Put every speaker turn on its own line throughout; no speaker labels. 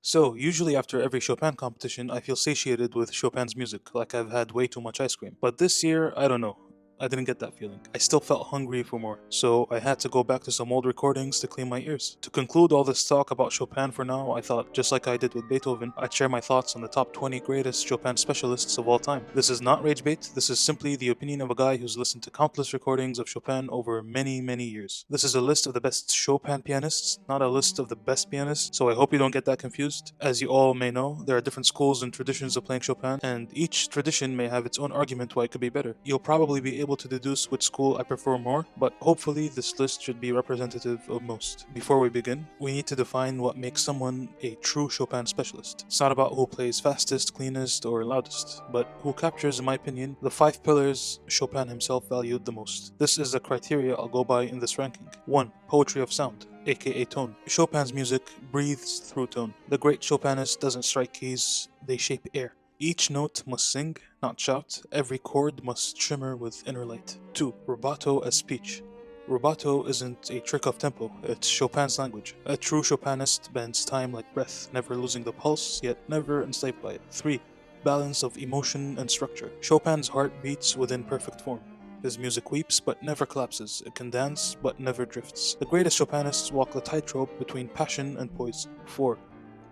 So, usually after every Chopin competition, I feel satiated with Chopin's music, like I've had way too much ice cream. But this year, I don't know. I didn't get that feeling. I still felt hungry for more, so I had to go back to some old recordings to clean my ears. To conclude all this talk about Chopin for now, I thought, just like I did with Beethoven, I'd share my thoughts on the top 20 greatest Chopin specialists of all time. This is not rage bait, this is simply the opinion of a guy who's listened to countless recordings of Chopin over many, many years. This is a list of the best Chopin pianists, not a list of the best pianists, so I hope you don't get that confused. As you all may know, there are different schools and traditions of playing Chopin, and each tradition may have its own argument why it could be better. You'll probably be able to deduce which school I prefer more, but hopefully this list should be representative of most. Before we begin, we need to define what makes someone a true Chopin specialist. It's not about who plays fastest, cleanest, or loudest, but who captures, in my opinion, the five pillars Chopin himself valued the most. This is the criteria I'll go by in this ranking. 1. Poetry of sound, aka tone. Chopin's music breathes through tone. The great Chopinist doesn't strike keys, they shape air. Each note must sing, not shout. Every chord must shimmer with inner light. 2. Rubato as speech. Rubato isn't a trick of tempo, it's Chopin's language. A true Chopinist bends time like breath, never losing the pulse, yet never enslaved by it. 3. Balance of emotion and structure. Chopin's heart beats within perfect form. His music weeps but never collapses. It can dance but never drifts. The greatest Chopinists walk the tightrope between passion and poise. 4.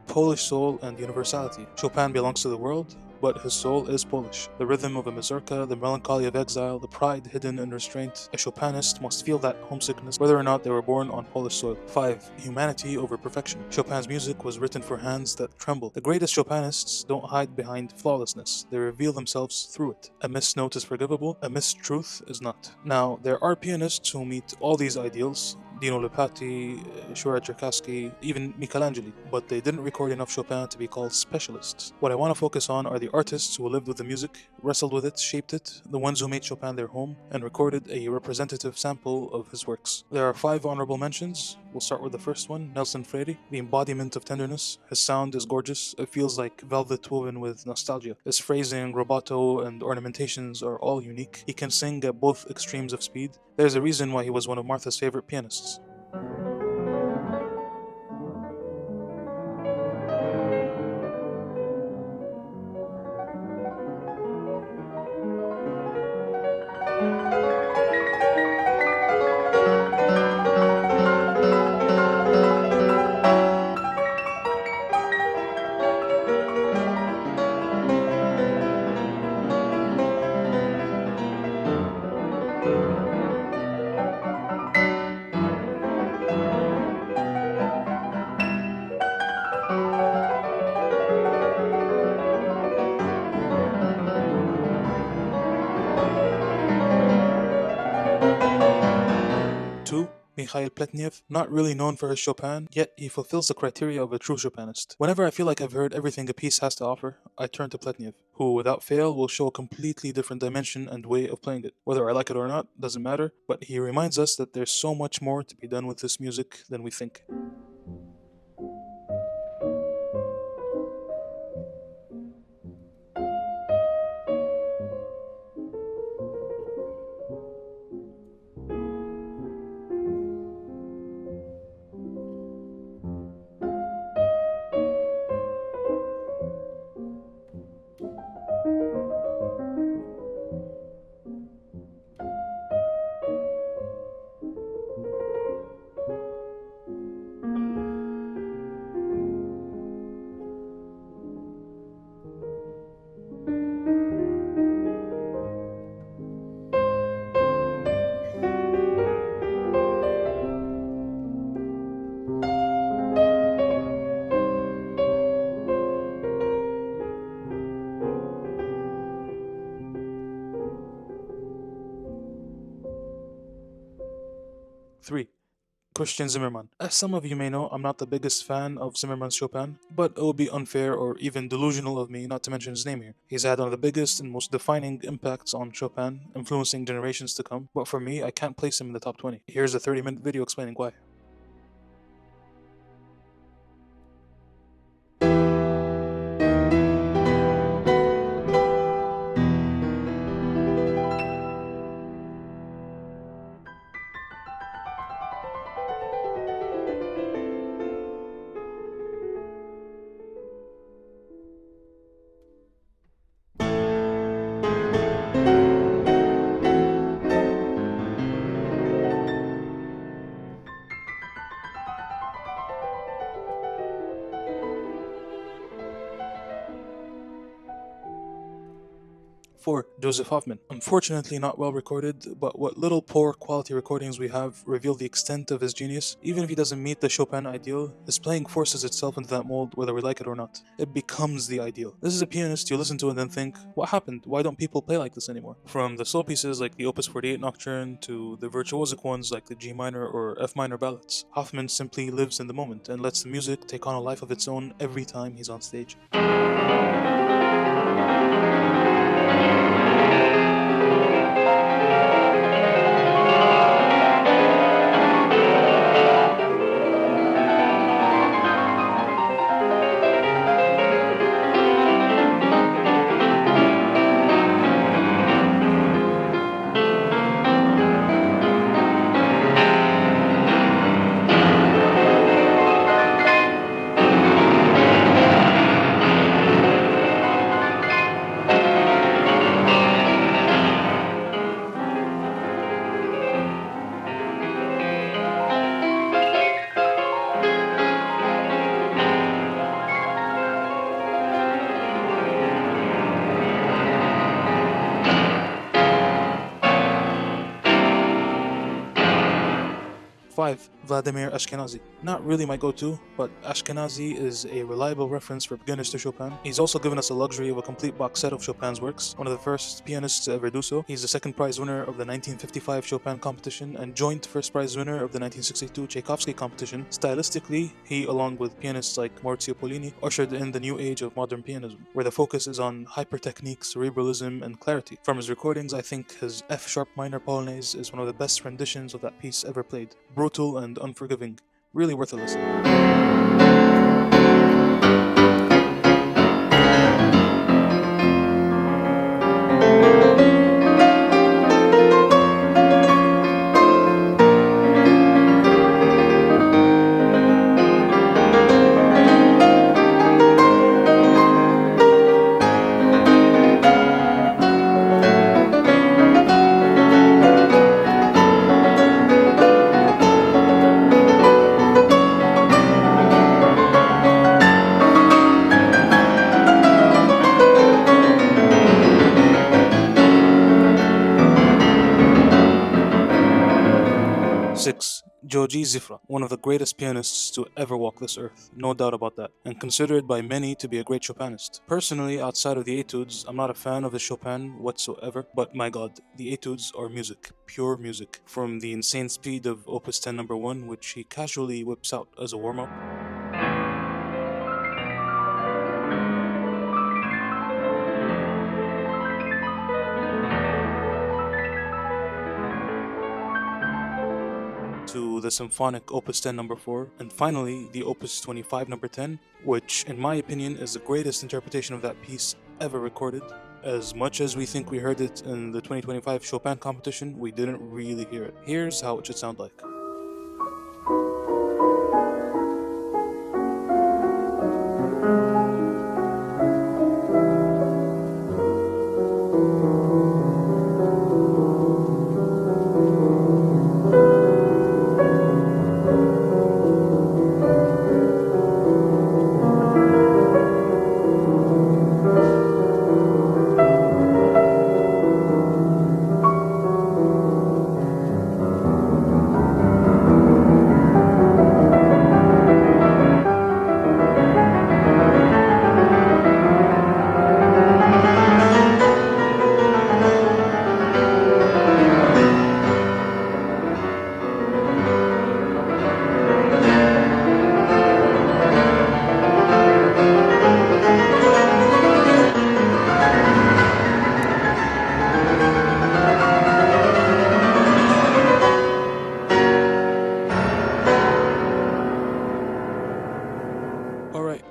Polish soul and universality. Chopin belongs to the world, but his soul is Polish. The rhythm of a mazurka, the melancholy of exile, the pride hidden in restraint. A Chopinist must feel that homesickness, whether or not they were born on Polish soil. 5. Humanity over perfection. Chopin's music was written for hands that tremble. The greatest Chopinists don't hide behind flawlessness, they reveal themselves through it. A missed note is forgivable, a missed truth is not. Now, there are pianists who meet all these ideals, Dino Lipati, Shura Cherkassky, even Michelangelo, but they didn't record enough Chopin to be called specialists. What I want to focus on are the artists who lived with the music, wrestled with it, shaped it, the ones who made Chopin their home, and recorded a representative sample of his works. There are 5 honorable mentions. We'll start with the first one, Nelson Freire, the embodiment of tenderness. His sound is gorgeous, it feels like velvet woven with nostalgia. His phrasing, rubato, and ornamentations are all unique. He can sing at both extremes of speed. There's a reason why he was one of Martha's favorite pianists. 2. Mikhail Pletnev, not really known for his Chopin, yet he fulfills the criteria of a true Chopinist. Whenever I feel like I've heard everything a piece has to offer, I turn to Pletnev, who without fail will show a completely different dimension and way of playing it. Whether I like it or not doesn't matter, but he reminds us that there's so much more to be done with this music than we think. 3. Christian Zimmermann. As some of you may know, I'm not the biggest fan of Zimmermann's Chopin, but it would be unfair or even delusional of me not to mention his name here. He's had one of the biggest and most defining impacts on Chopin, influencing generations to come, but for me, I can't place him in the top 20. Here's a 30-minute video explaining why. 4, Joseph Hoffman. Unfortunately not well recorded, but what little poor quality recordings we have reveal the extent of his genius. Even if he doesn't meet the Chopin ideal, his playing forces itself into that mold whether we like it or not. It becomes the ideal. This is a pianist you listen to and then think, what happened? Why don't people play like this anymore? From the slow pieces like the Opus 48 Nocturne to the virtuosic ones like the G minor or F minor ballads, Hoffman simply lives in the moment and lets the music take on a life of its own every time he's on stage. 5. Vladimir Ashkenazy. Not really my go-to, but Ashkenazy is a reliable reference for beginners to Chopin. He's also given us the luxury of a complete box set of Chopin's works, one of the first pianists to ever do so. He's the second prize winner of the 1955 Chopin Competition and joint first prize winner of the 1962 Tchaikovsky Competition. Stylistically, he, along with pianists like Maurizio Pollini, ushered in the new age of modern pianism, where the focus is on hyper-technique, cerebralism, and clarity. From his recordings, I think his F-sharp minor Polonaise is one of the best renditions of that piece ever played. Brutal and unforgiving. Really worth a listen. 6. Joji Zifra, one of the greatest pianists to ever walk this earth, no doubt about that, and considered by many to be a great Chopinist. Personally, outside of the etudes, I'm not a fan of the Chopin whatsoever, but my god, the etudes are music, pure music. From the insane speed of Opus 10 number 1, which he casually whips out as a warm-up, to the symphonic Opus 10 number 4, and finally the Opus 25 number 10, which in my opinion is the greatest interpretation of that piece ever recorded. As much as we think we heard it in the 2025 Chopin competition, we didn't really hear it. Here's how it should sound like.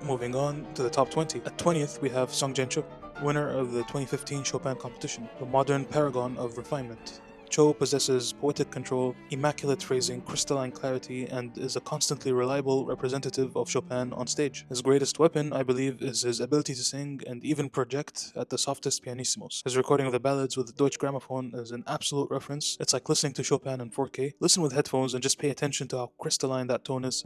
Moving on to the top 20. At 20th, we have Ts'ong Cho, winner of the 2015 Chopin Competition, the modern paragon of refinement. Cho possesses poetic control, immaculate phrasing, crystalline clarity, and is a constantly reliable representative of Chopin on stage. His greatest weapon, I believe, is his ability to sing and even project at the softest pianissimos. His recording of the ballads with the Deutsche Grammophon is an absolute reference. It's like listening to Chopin in 4K. Listen with headphones and just pay attention to how crystalline that tone is.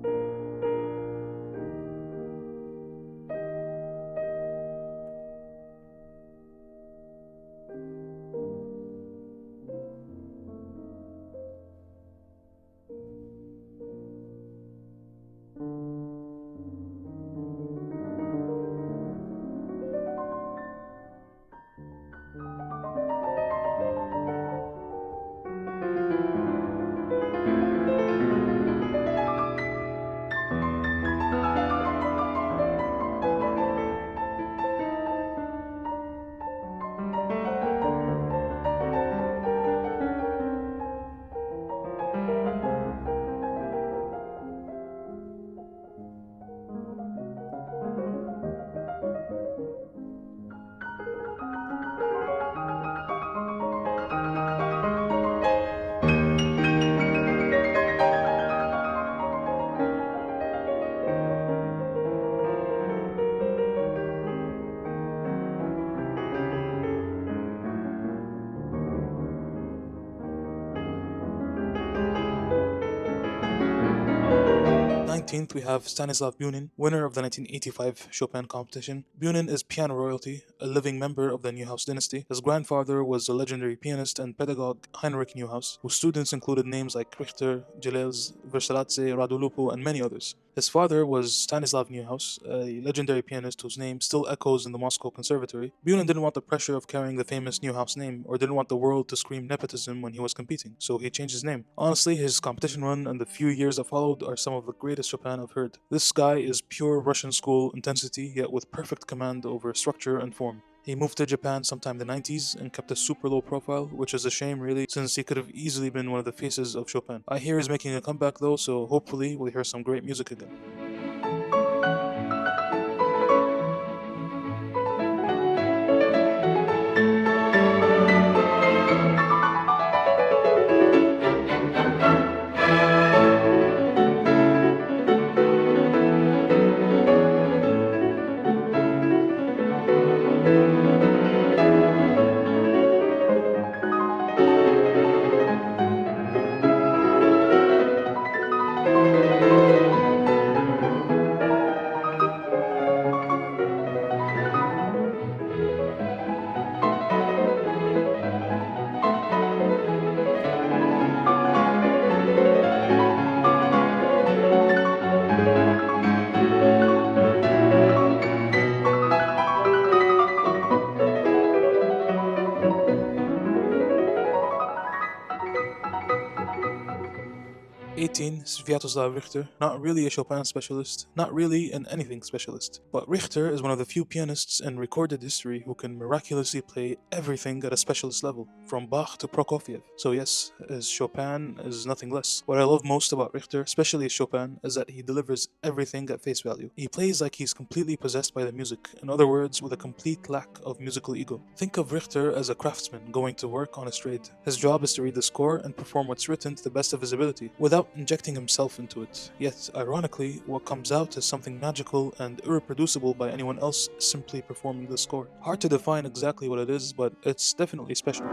19th, we have Stanislav Bunin, winner of the 1985 Chopin Competition. Bunin is piano royalty, a living member of the Neuhaus dynasty. His grandfather was the legendary pianist and pedagogue Heinrich Neuhaus, whose students included names like Richter, Gilels, Versailles, Radulupo, and many others. His father was Stanislav Neuhaus, a legendary pianist whose name still echoes in the Moscow Conservatory. Bunin didn't want the pressure of carrying the famous Neuhaus name, or didn't want the world to scream nepotism when he was competing, so he changed his name. Honestly, his competition run and the few years that followed are some of the greatest Chopin I've heard. This guy is pure Russian school intensity, yet with perfect command over structure and form. He moved to Japan sometime in the 90s and kept a super low profile, which is a shame really, since he could have easily been one of the faces of Chopin. I hear he's making a comeback though, so hopefully we'll hear some great music again. 18, Sviatoslav Richter, not really a Chopin specialist, not really an anything specialist. But Richter is one of the few pianists in recorded history who can miraculously play everything at a specialist level, from Bach to Prokofiev. So yes, his Chopin is nothing less. What I love most about Richter, especially his Chopin, is that he delivers everything at face value. He plays like he's completely possessed by the music, in other words, with a complete lack of musical ego. Think of Richter as a craftsman going to work on a trade. His job is to read the score and perform what's written to the best of his ability, without injecting himself into it. Yet, ironically, what comes out is something magical and irreproducible by anyone else simply performing the score. Hard to define exactly what it is, but it's definitely special.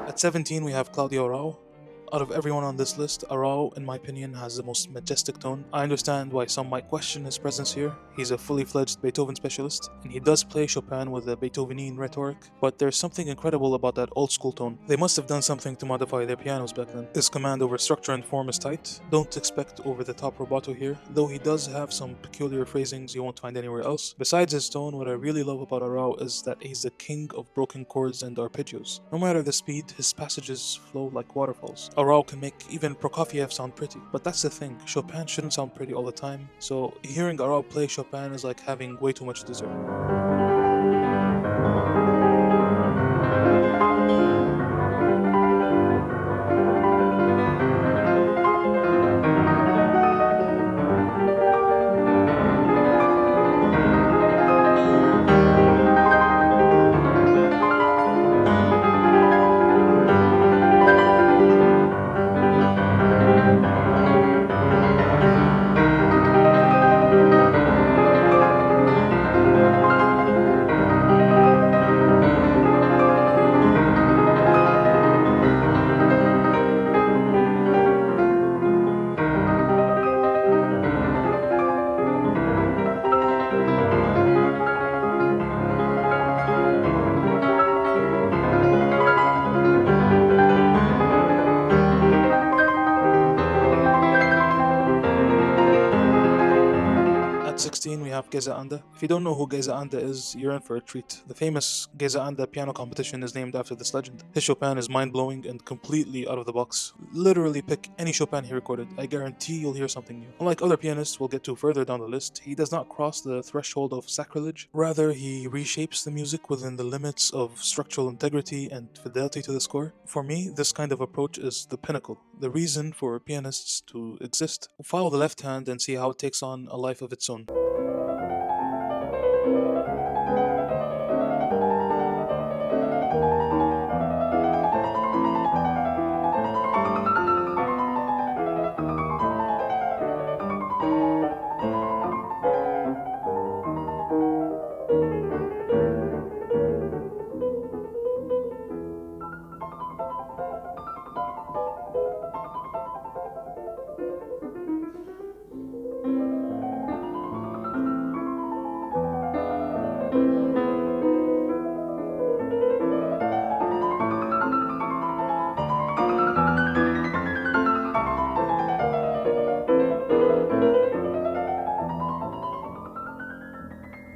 At 17, we have Claudio Arau. Out of everyone on this list, Arau, in my opinion, has the most majestic tone. I understand why some might question his presence here. He's a fully fledged Beethoven specialist, and he does play Chopin with a Beethovenian rhetoric, but there's something incredible about that old school tone. They must have done something to modify their pianos back then. His command over structure and form is tight. Don't expect over-the-top rubato here, though he does have some peculiar phrasings you won't find anywhere else. Besides his tone, what I really love about Arau is that he's the king of broken chords and arpeggios. No matter the speed, his passages flow like waterfalls. Arau can make even Prokofiev sound pretty, but that's the thing, Chopin shouldn't sound pretty all the time, so hearing Arau play Chopin is like having way too much dessert. have Geza Anda. If you don't know who Geza Anda is, you're in for a treat. The famous Geza Anda piano competition is named after this legend. His Chopin is mind-blowing and completely out of the box. Literally pick any Chopin he recorded. I guarantee you'll hear something new. Unlike other pianists we'll get to further down the list, he does not cross the threshold of sacrilege. Rather, he reshapes the music within the limits of structural integrity and fidelity to the score. For me, this kind of approach is the pinnacle, the reason for pianists to exist. Follow the left hand and see how it takes on a life of its own.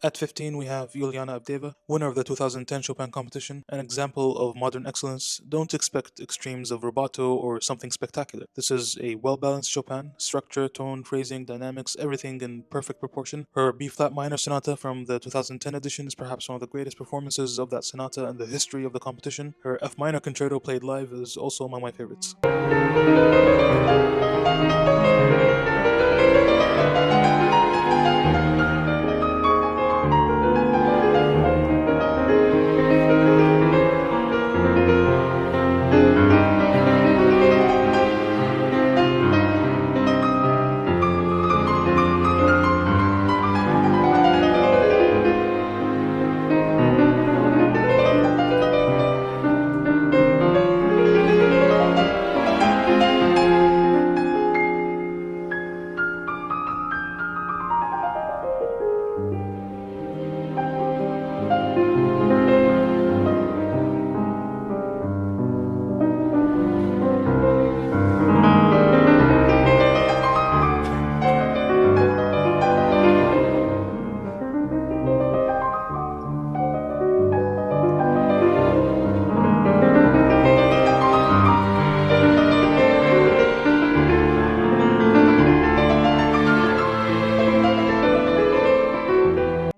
At 15, we have Yuliana Avdeva, winner of the 2010 Chopin Competition, an example of modern excellence. Don't expect extremes of rubato or something spectacular. This is a well-balanced Chopin, structure, tone, phrasing, dynamics, everything in perfect proportion. Her B-flat minor sonata from the 2010 edition is perhaps one of the greatest performances of that sonata in the history of the competition. Her F minor concerto played live is also among my favorites.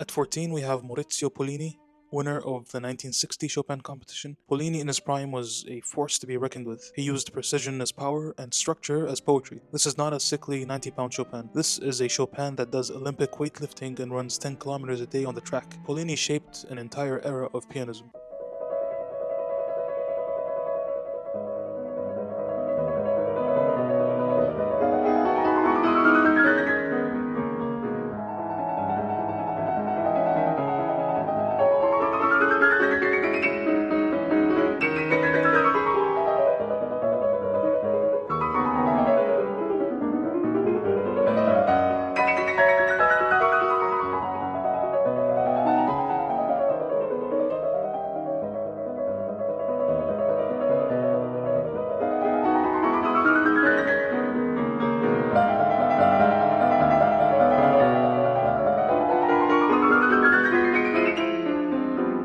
At 14, we have Maurizio Pollini, winner of the 1960 Chopin Competition. Pollini in his prime was a force to be reckoned with. He used precision as power and structure as poetry. This is not a sickly 90-pound Chopin. This is a Chopin that does Olympic weightlifting and runs 10 kilometers a day on the track. Pollini shaped an entire era of pianism.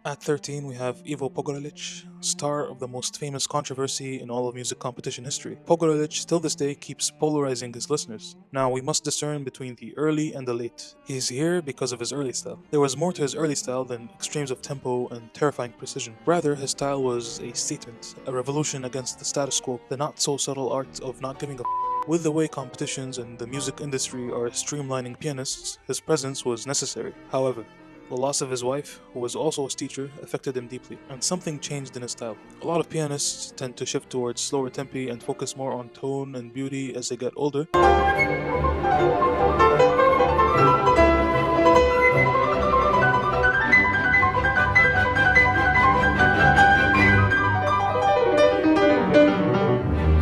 At 13, we have Ivo Pogorelic, star of the most famous controversy in all of music competition history. Pogorelic, still this day, keeps polarizing his listeners. Now, we must discern between the early and the late. He's here because of his early style. There was more to his early style than extremes of tempo and terrifying precision. Rather, his style was a statement, a revolution against the status quo, the not-so-subtle art of not giving a with the way competitions and the music industry are streamlining pianists, his presence was necessary. However, the loss of his wife, who was also his teacher, affected him deeply, and something changed in his style. A lot of pianists tend to shift towards slower tempi and focus more on tone and beauty as they get older.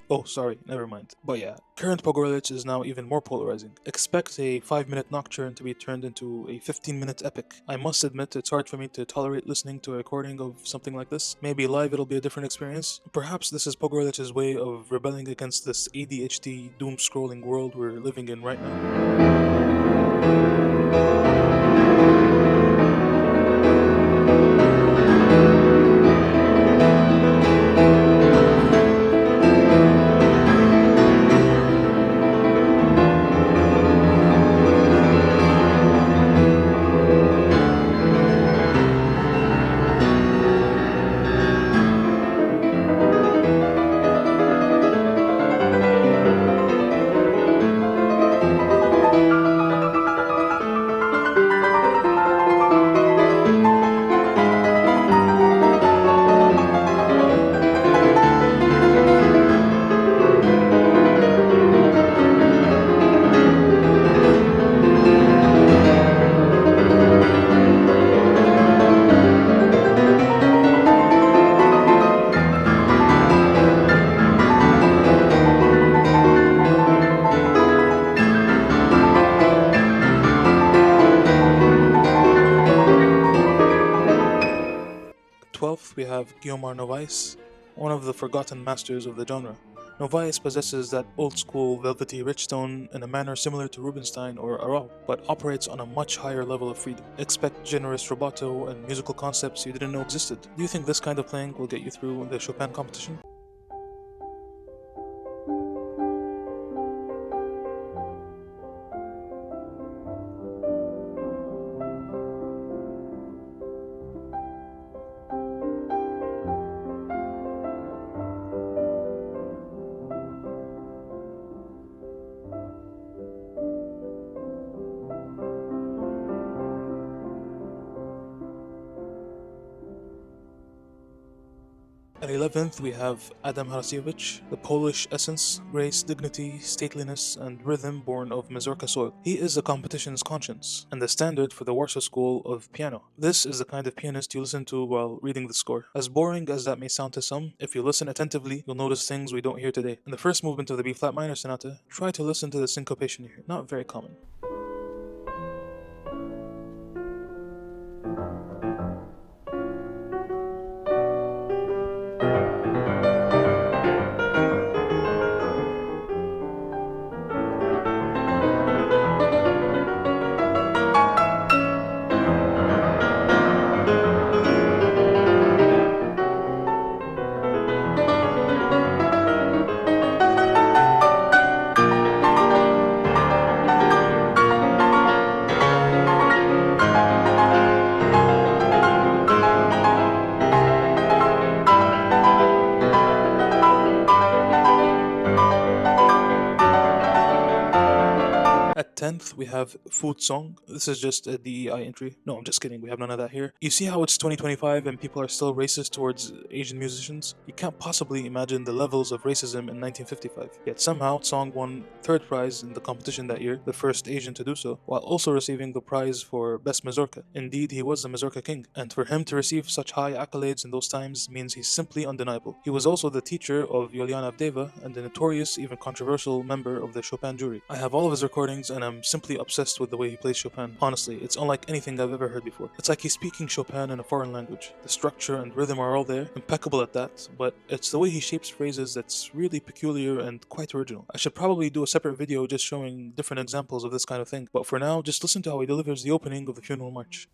Oh, sorry, never mind. But yeah, current Pogorelic is now even more polarizing. Expect a 5-minute nocturne to be turned into a 15-minute epic. I must admit it's hard for me to tolerate listening to a recording of something like this. Maybe live it'll be a different experience. Perhaps this is Pogorelic's way of rebelling against this ADHD doom-scrolling world we're living in right now. we have Guillaume Novaes, one of the forgotten masters of the genre. Novaes possesses that old-school velvety rich tone in a manner similar to Rubinstein or Arau, but operates on a much higher level of freedom. Expect generous rubato and musical concepts you didn't know existed. Do you think this kind of playing will get you through the Chopin competition? At 11th, we have Adam Harasiewicz, the Polish essence, grace, dignity, stateliness, and rhythm born of Mazurka soil. He is the competition's conscience, and the standard for the Warsaw School of piano. This is the kind of pianist you listen to while reading the score. As boring as that may sound to some, if you listen attentively, you'll notice things we don't hear today. In the first movement of the B flat minor sonata, try to listen to the syncopation here. Not very common. At 10th, we have Ts'ong. This is just a DEI entry. No, I'm just kidding. We have none of that here. You see how it's 2025 and people are still racist towards Asian musicians? You can't possibly imagine the levels of racism in 1955. Yet somehow, Ts'ong won third prize in the competition that year, the first Asian to do so, while also receiving the prize for Best Mazurka. Indeed, he was the Mazurka king, and for him to receive such high accolades in those times means he's simply undeniable. He was also the teacher of Yuliana Avdeva and a notorious, even controversial member of the Chopin jury. I have all of his recordings and I'm simply obsessed with the way he plays Chopin. Honestly, it's unlike anything I've ever heard before. It's like he's speaking Chopin in a foreign language. The structure and rhythm are all there, impeccable at that, but it's the way he shapes phrases that's really peculiar and quite original. I should probably do a separate video just showing different examples of this kind of thing, but for now, just listen to how he delivers the opening of the Funeral March.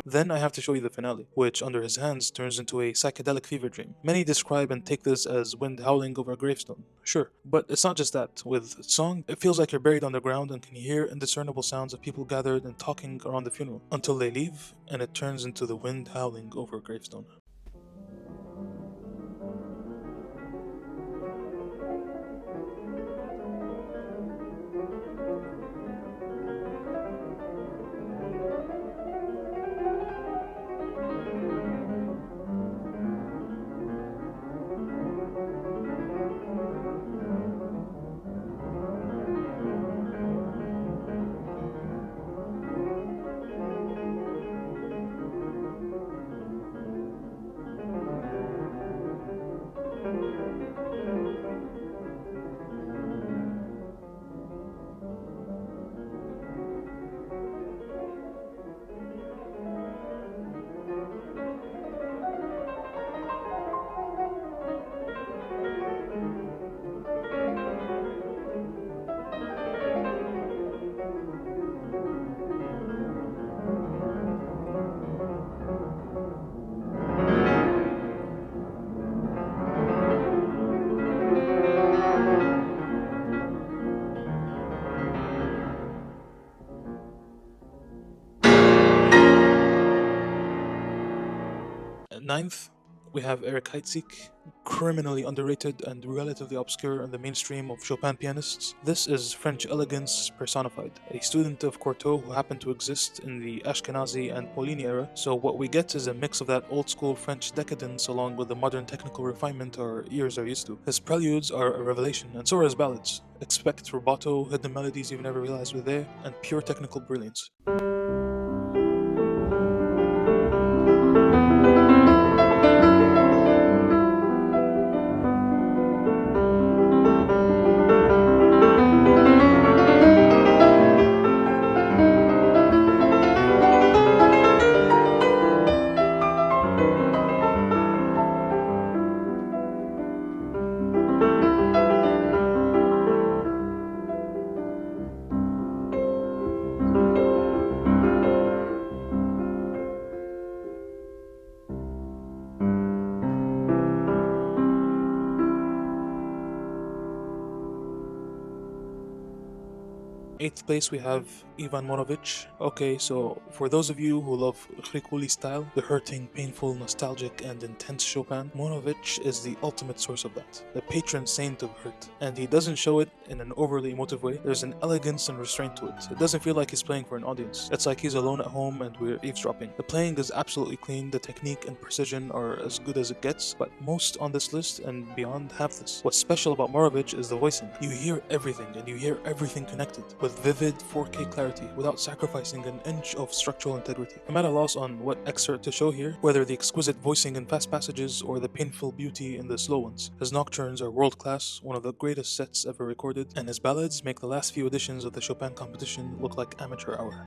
Then I have to show you the finale, which under his hands turns into a psychedelic fever dream. Many describe and take this as wind howling over a gravestone. Sure, but it's not just that. With Ts'ong, it feels like you're buried underground and can hear indiscernible sounds of people gathered and talking around the funeral, until they leave and it turns into the wind howling over a gravestone. Ninth, we have Eric Heitzig, criminally underrated and relatively obscure in the mainstream of Chopin pianists. This is French elegance personified, a student of Cortot who happened to exist in the Ashkenazi and Paulini era, so what we get is a mix of that old school French decadence along with the modern technical refinement our ears are used to. His preludes are a revelation, and so are his ballads. Expect rubato, hidden melodies you've never realized were there, and pure technical brilliance. Eighth place, we have Ivan Morovich. Okay, so for those of you who love Hrikuli style, the hurting, painful, nostalgic, and intense Chopin, Morovich is the ultimate source of that, the patron saint of hurt. And he doesn't show it in an overly emotive way. There's an elegance and restraint to it. It doesn't feel like he's playing for an audience. It's like he's alone at home and we're eavesdropping. The playing is absolutely clean, the technique and precision are as good as it gets, but most on this list and beyond have this. What's special about Morovich is the voicing. You hear everything and you hear everything connected, with vivid 4K clarity without sacrificing an inch of structural integrity. I'm at a loss on what excerpt to show here, whether the exquisite voicing in fast passages or the painful beauty in the slow ones. His nocturnes are world class, one of the greatest sets ever recorded, and his ballads make the last few editions of the Chopin competition look like amateur hour.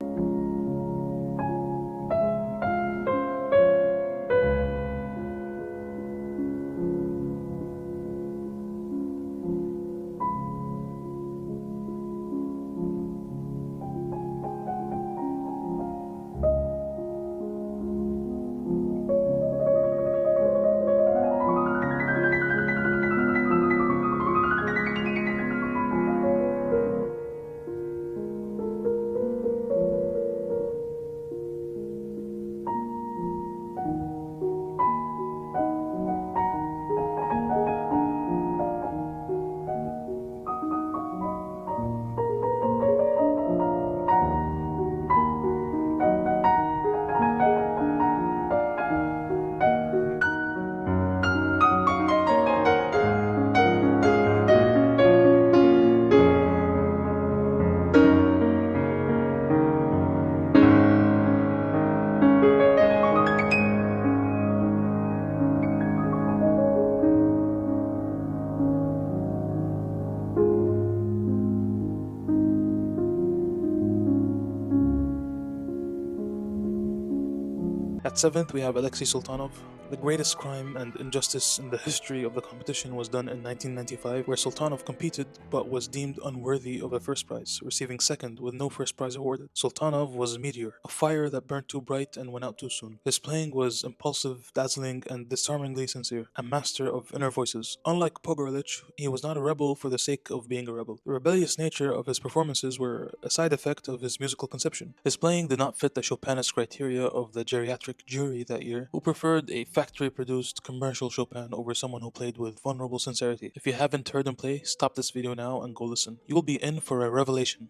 At 7th, we have Alexei Sultanov. The greatest crime and injustice in the history of the competition was done in 1995, where Sultanov competed but was deemed unworthy of a first prize, receiving second with no first prize awarded. Sultanov was a meteor, a fire that burnt too bright and went out too soon. His playing was impulsive, dazzling, and disarmingly sincere, a master of inner voices. Unlike Pogorelic, he was not a rebel for the sake of being a rebel. The rebellious nature of his performances were a side effect of his musical conception. His playing did not fit the Chopinist criteria of the geriatric jury that year, who preferred a factory-produced commercial Chopin over someone who played with vulnerable sincerity. If you haven't heard him play, stop this video now and go listen. You will be in for a revelation.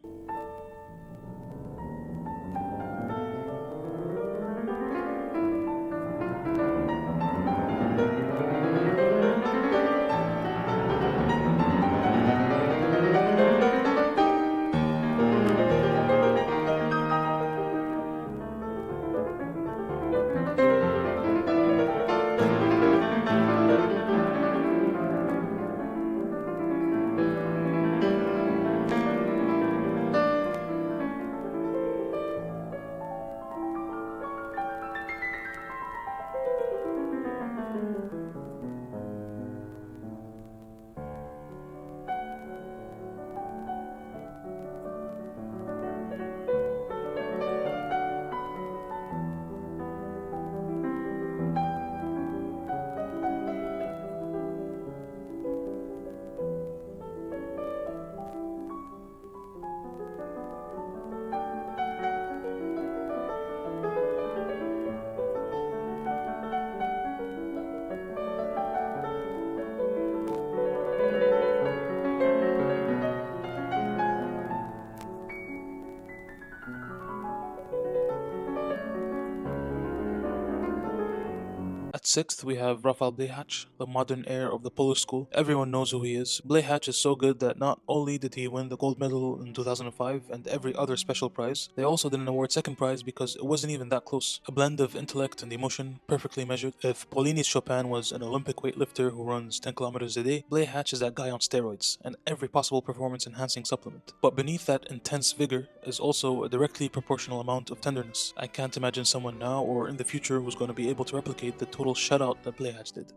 sixth, we have Rafael Blehach, the modern heir of the Polish school. Everyone knows who he is. Blehach is so good that not only did he win the gold medal in 2005 and every other special prize, they also didn't award second prize because it wasn't even that close. A blend of intellect and emotion, perfectly measured. If Paulini's Chopin was an Olympic weightlifter who runs 10 kilometers a day, Blehach is that guy on steroids and every possible performance enhancing supplement. But beneath that intense vigor is also a directly proportional amount of tenderness. I can't imagine someone now or in the future who's going to be able to replicate the total shutout that Blehach did.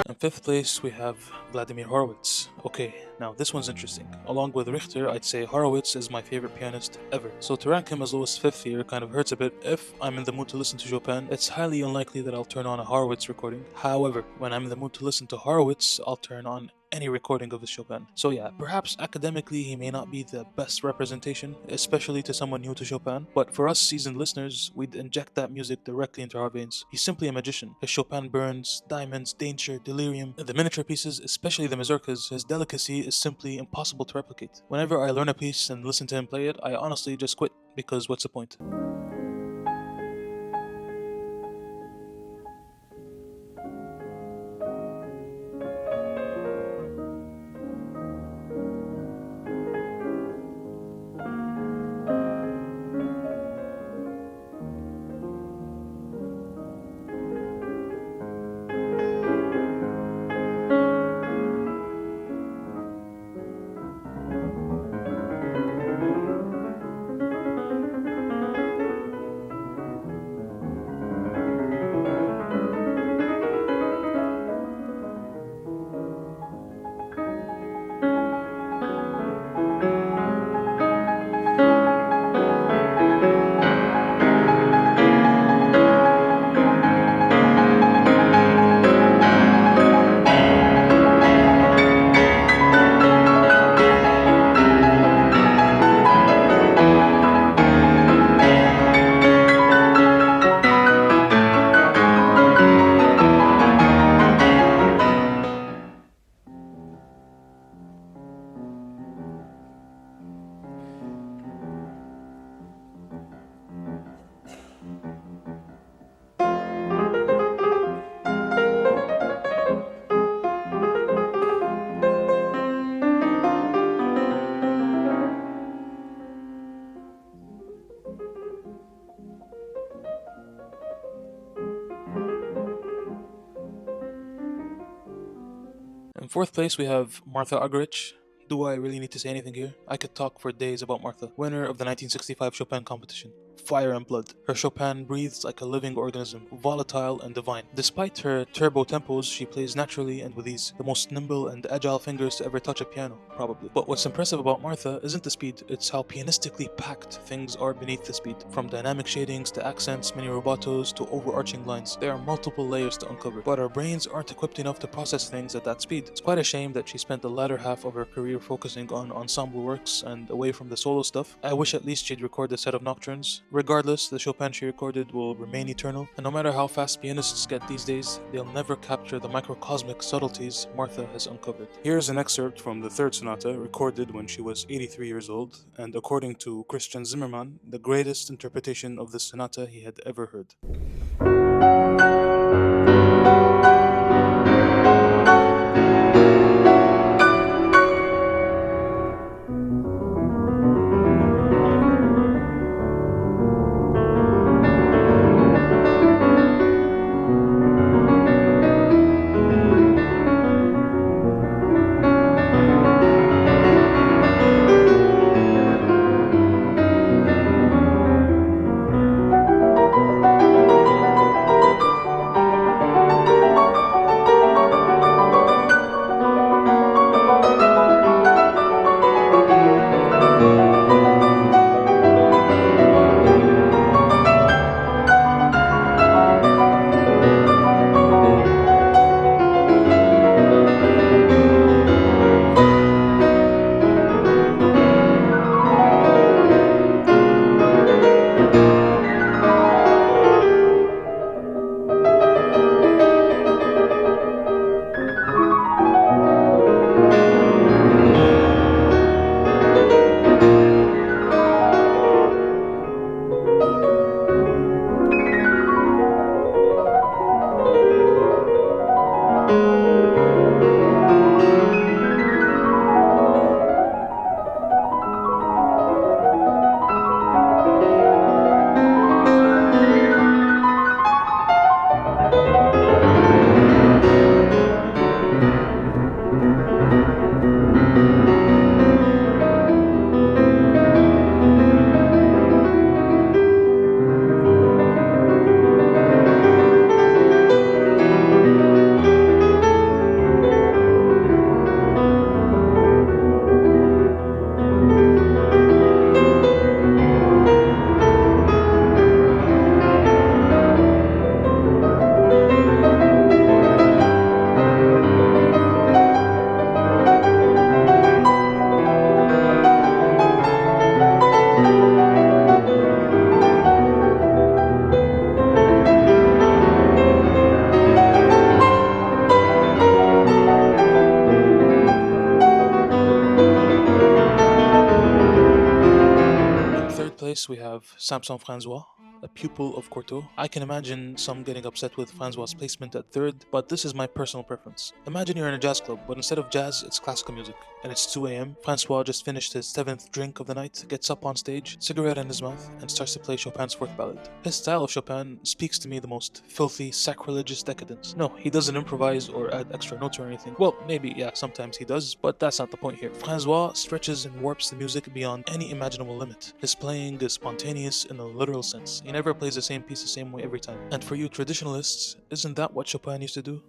In fifth place, we have Vladimir Horowitz. Okay, now this one's interesting. Along with Richter, I'd say Horowitz is my favorite pianist ever. So to rank him as low as fifth here kind of hurts a bit. If I'm in the mood to listen to Chopin, it's highly unlikely that I'll turn on a Horowitz recording. However, when I'm in the mood to listen to Horowitz, I'll turn on any recording of his Chopin. So yeah, perhaps academically he may not be the best representation, especially to someone new to Chopin, but for us seasoned listeners, we'd inject that music directly into our veins. He's simply a magician. His Chopin burns, diamonds, danger, delirium, the miniature pieces, especially the mazurkas, his delicacy is simply impossible to replicate. Whenever I learn a piece and listen to him play it, I honestly just quit, because what's the point? In fourth place, we have Martha Argerich, Do I really need to say anything here? I could talk for days about Martha, winner of the 1965 Chopin competition. Fire and blood. Her Chopin breathes like a living organism, volatile and divine. Despite her turbo tempos, she plays naturally and with ease. The most nimble and agile fingers to ever touch a piano, probably. But what's impressive about Martha isn't the speed, it's how pianistically packed things are beneath the speed. From dynamic shadings to accents, mini rubatos to overarching lines, there are multiple layers to uncover. But our brains aren't equipped enough to process things at that speed. It's quite a shame that she spent the latter half of her career focusing on ensemble works and away from the solo stuff. I wish at least she'd record a set of nocturnes. Regardless, the Chopin she recorded will remain eternal, and no matter how fast pianists get these days, they'll never capture the microcosmic subtleties Martha has uncovered. Here's an excerpt from the third sonata, recorded when she was 83 years old, and according to Christian Zimmermann, the greatest interpretation of this sonata he had ever heard. Place we have Samson Francois, a pupil of Courteau. I can imagine some getting upset with Francois' placement at third, but this is my personal preference. Imagine you're in a jazz club, but instead of jazz, it's classical music, and it's 2 a.m. Francois just finished his 7th drink of the night, gets up on stage, cigarette in his mouth, and starts to play Chopin's 4th ballad. His style of Chopin speaks to me the most filthy, sacrilegious decadence. No, he doesn't improvise or add extra notes or anything. Well, maybe, yeah, sometimes he does, but that's not the point here. Francois stretches and warps the music beyond any imaginable limit. His playing is spontaneous in a literal sense. He never plays the same piece the same way every time. And for you traditionalists, isn't that what Chopin used to do?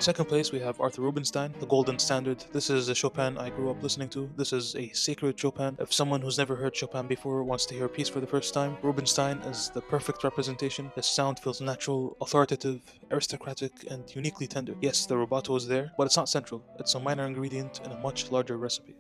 second place, we have Arthur Rubinstein, The Golden Standard. This is a Chopin I grew up listening to. This is a sacred Chopin. If someone who's never heard Chopin before wants to hear a piece for the first time, Rubinstein is the perfect representation. His sound feels natural, authoritative, aristocratic, and uniquely tender. Yes, the rubato is there, but it's not central. It's a minor ingredient in a much larger recipe.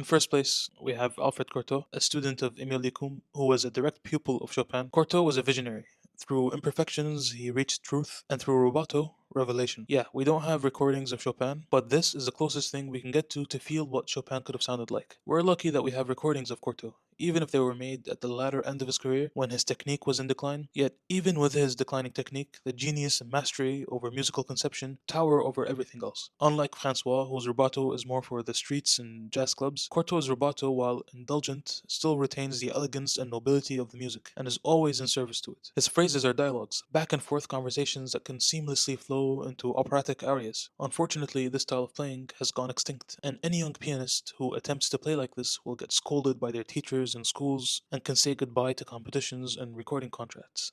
In first place, we have Alfred Cortot, a student of Émile Lecoum, who was a direct pupil of Chopin. Cortot was a visionary. Through imperfections, he reached truth, and through rubato, revelation. Yeah, we don't have recordings of Chopin, but this is the closest thing we can get to feel what Chopin could have sounded like. We're lucky that we have recordings of Cortot, even if they were made at the latter end of his career when his technique was in decline. Yet, even with his declining technique, the genius and mastery over musical conception tower over everything else. Unlike Francois, whose rubato is more for the streets and jazz clubs, Cortot's rubato, while indulgent, still retains the elegance and nobility of the music and is always in service to it. His phrases are dialogues, back and forth conversations that can seamlessly flow into operatic arias. Unfortunately, this style of playing has gone extinct, and any young pianist who attempts to play like this will get scolded by their teachers in schools and can say goodbye to competitions and recording contracts.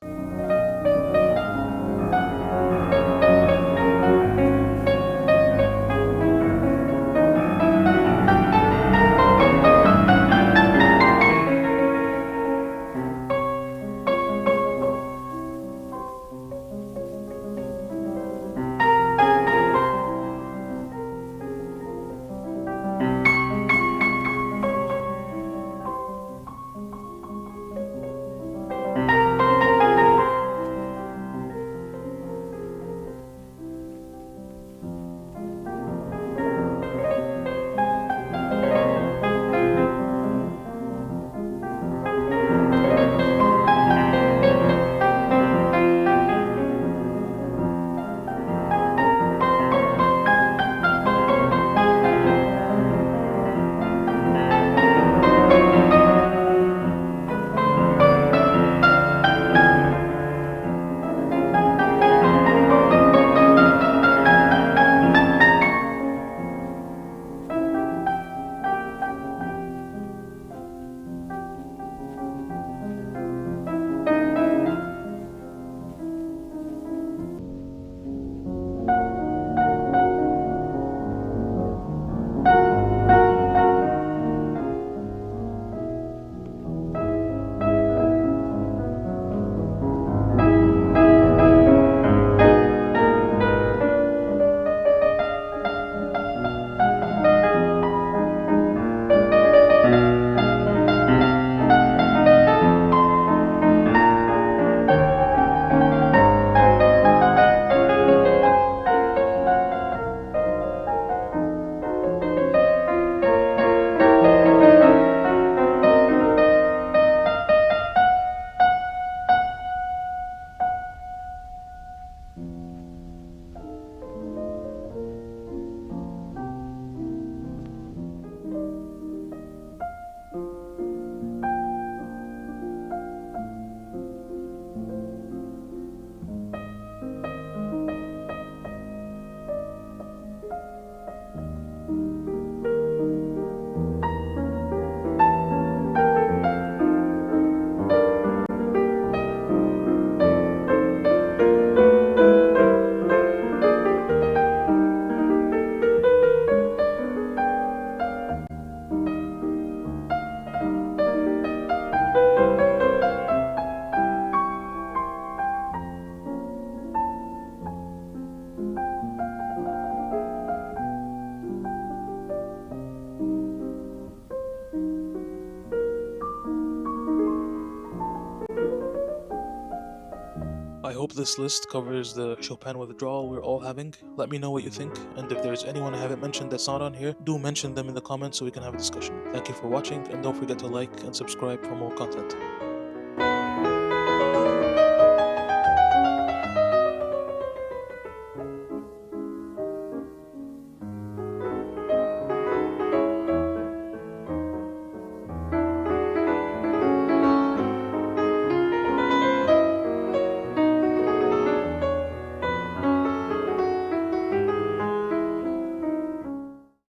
I hope this list covers the Chopin withdrawal we're all having. Let me know what you think, and if there's anyone I haven't mentioned that's not on here, do mention them in the comments so we can have a discussion. Thank you for watching, and don't forget to like and subscribe for more content.